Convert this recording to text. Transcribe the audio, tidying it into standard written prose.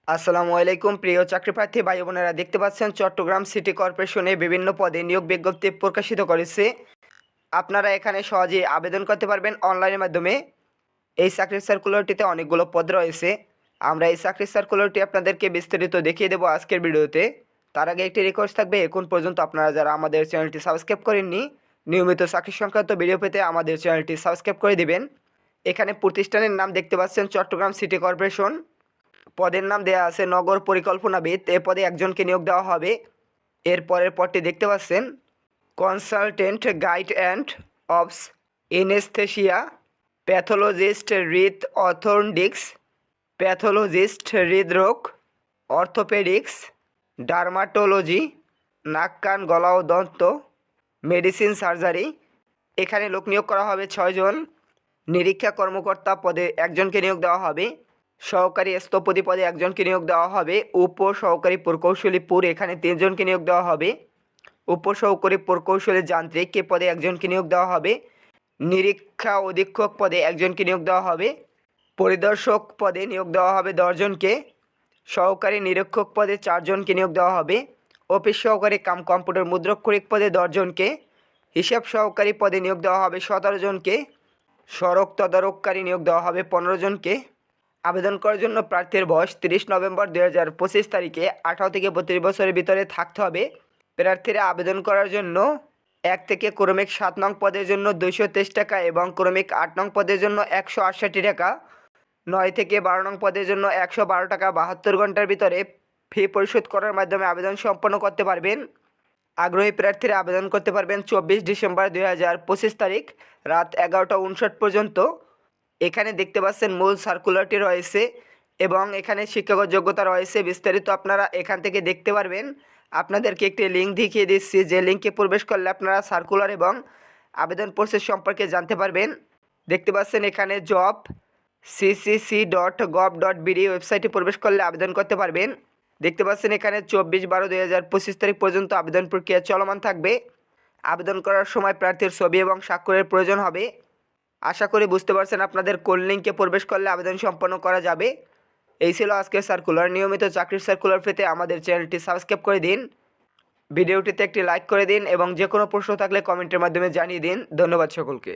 আসসালামু আলাইকুম প্রিয় চাকরিপ্রার্থী ভাই বোনেরা, দেখতে পাচ্ছেন চট্টগ্রাম সিটি কর্পোরেশনে বিভিন্ন পদে নিয়োগ বিজ্ঞপ্তি প্রকাশিত করেছে। আপনারা এখানে সহজেই আবেদন করতে পারবেন অনলাইনের মাধ্যমে। এই চাকরির সার্কুলারটিতে অনেকগুলো পদ রয়েছে। আমরা এই চাকরির সার্কুলারটি আপনাদেরকে বিস্তারিত দেখিয়ে দেবো আজকের ভিডিওতে। তার আগে একটি রিকোয়েস্ট থাকবে, এখন পর্যন্ত আপনারা যারা আমাদের চ্যানেলটি সাবস্ক্রাইব করেননি, নিয়মিত চাকরি সংক্রান্ত ভিডিও পেতে আমাদের চ্যানেলটি সাবস্ক্রাইব করে দিবেন। এখানে প্রতিষ্ঠানের নাম দেখতে পাচ্ছেন চট্টগ্রাম সিটি কর্পোরেশন। পদের নাম দেওয়া আছে নগর পরিকল্পনাবিদ। এ পদে একজনকে নিয়োগ দেওয়া হবে। এর পরের পদটি দেখতে পাচ্ছেন consultant guide and obs anaesthesia, pathologist হৃদ অর্থোডিক্স, প্যাথোলজিস্ট হৃদরোগ, অর্থোপেডিক্স, ডার্মাটোলজি, নাক কান গলা ও দন্ত, মেডিসিন সার্জারি। এখানে লোক নিয়োগ করা হবে 6 জন। নিরীক্ষা কর্মকর্তা পদে একজনকে নিয়োগ দেওয়া হবে। সহকারী স্থপতি পদে একজনকে নিয়োগ দেওয়া হবে। উপ সহকারী প্রকৌশলী পুর এখানে 3 জনকে নিয়োগ দেওয়া হবে। উপ সহকারী প্রকৌশলী যান্ত্রিক এ পদে একজনকে নিয়োগ দেওয়া হবে। নিরীক্ষা অধীক্ষক পদে একজনকে নিয়োগ দেওয়া হবে। পরিদর্শক পদে নিয়োগ দেওয়া হবে 10 জনকে। সহকারী নিরীক্ষক পদে 4 জনকে নিয়োগ দেওয়া হবে। অফিস সহকারী কাম কম্পিউটার মুদ্রক্ষরিক পদে 10 জনকে। হিসাব সহকারী পদে নিয়োগ দেওয়া হবে 17 জনকে। সড়ক তদারককারী নিয়োগ দেওয়া হবে 15 জনকে। আবেদন করার জন্য প্রার্থীর বয়স 30 নভেম্বর 2025 তারিখে 18 থেকে 32 বছরের ভিতরে থাকতে হবে। প্রার্থীরা আবেদন করার জন্য 1 থেকে ক্রমিক 7 নং পদের জন্য 223 টাকা এবং ক্রমিক 8 নং পদের জন্য 168 টাকা, 9 থেকে 12 নং পদের জন্য 112 টাকা 72 ঘন্টার ভিতরে ফি পরিশোধ করার মাধ্যমে আবেদন সম্পন্ন করতে পারবেন। আগ্রহী প্রার্থীরা আবেদন করতে পারবেন 24 ডিসেম্বর 2025 তারিখ রাত 11:59 পর্যন্ত। এখানে দেখতে পাচ্ছেন মূল সার্কুলারটি রয়েছে এবং এখানে শিক্ষাগত যোগ্যতা রয়েছে। বিস্তারিত আপনারা এখান থেকে দেখতে পারবেন। আপনাদেরকে একটি লিঙ্ক দেখিয়ে দিচ্ছি, যে লিঙ্কে প্রবেশ করলে আপনারা সার্কুলার এবং আবেদন প্রসেস সম্পর্কে জানতে পারবেন। দেখতে পাচ্ছেন এখানে জব ccc.gov.bd ওয়েবসাইটে প্রবেশ করলে আবেদন করতে পারবেন। দেখতে পাচ্ছেন এখানে 24/12/2025 তারিখ পর্যন্ত আবেদন প্রক্রিয়া চলমান থাকবে। আবেদন করার সময় প্রার্থীর ছবি এবং স্বাক্ষরের প্রয়োজন হবে। আশা করি বুঝতে পারছেন আপনাদের কোন লিঙ্কে প্রবেশ করলে আবেদন সম্পন্ন করা যাবে। এই ছিল আজকের সার্কুলার। নিয়মিত চাকরির সার্কুলার পেতে আমাদের চ্যানেলটি সাবস্ক্রাইব করে দিন। ভিডিওটিতে একটি লাইক করে দিন এবং যে কোনো প্রশ্ন থাকলে কমেন্টের মাধ্যমে জানিয়ে দিন। ধন্যবাদ সকলকে।